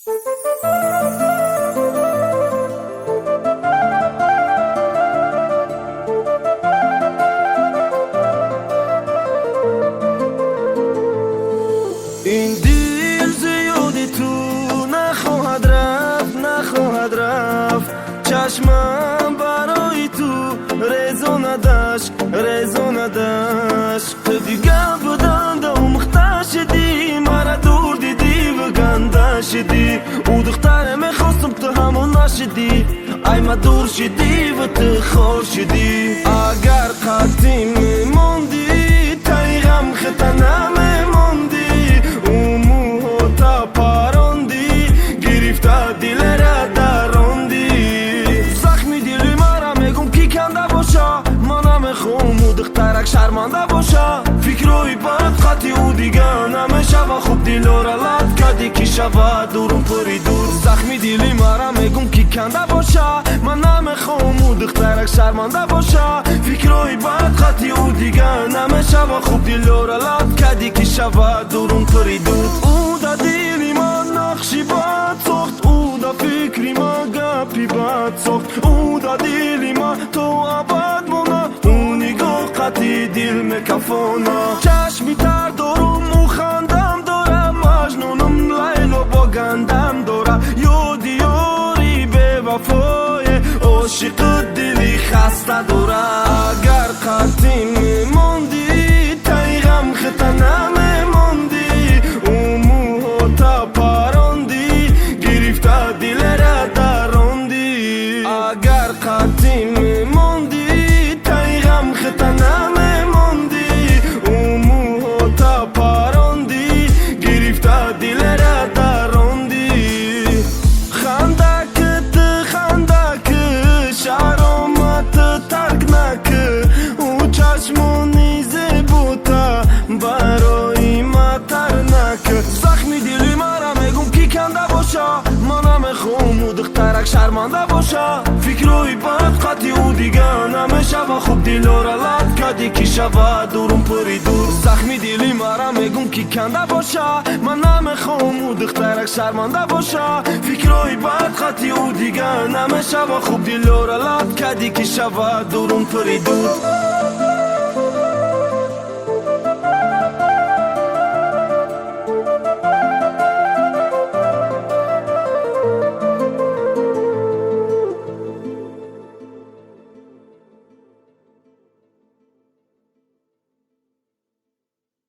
این دل زیادی تو نخواهد رفت چشمم برای تو رزو نداشت دیگه بدن دا مختار شدی مرا دور دیدی و گنده شدی او دختره میخواستم تو همون نشدی ای ما دور شدی و تو خور شدی اگر قطعی میموندی تای غم خطا نمیموندی او موها تا پاروندی گرفته دل را دروندی زخمی دلی مرا میگم کی کنده باشه ما نمیخوام او دخترک شرمنده باشه فکروی بد قطعی او دیگه نمیشه و خوب دلو را لد کردی کی شود دورم پری دور زخمی دلی مرا میگم کی کنده باشه من نمیخوام او دخترک شرمنده باشه فکروی بد قطعی او دیگه نمیشه و خوب دلو را لد کردی کی شود دورم پری دور او دا دلی ما نقشی بد ساخت او دا فکری ما گپی بد ساخت او دا دلی ما تو ابد مونه او نگاه قطعی دل میکفونه چشمی تر دارم او خندم داره مجنونم لیلا با گندم داره یادی یاری به وفای عاشق دلی خسته داره اگر قطعی میموندی تای غم خطا نمیموندی او موها تا پاروندی گرفته دل را دروندی اگر قطعی میموندی تای غم خطا نمیموندی او موها تا پاروندی گرفته دل را دروندی خندک شرمت ترک نکه او چشمونی زیبوتا برای ما ترنک زخمی دلی مرا میگم کی کنده باشه ما نمیخوام او دخترک شرمنده باشه فکروی بد قطعی او دیگه نمیشه و خوب دلو را لد کردی کی شود دورم پری دور زخمی دلی مرا میگم کی کنده باشه من نمیخوام او دخترک شرمنده باشه فکروی بد قطعی او دیگه نمیشه و خوب دلو را لد کردی کی شود دورم پری دور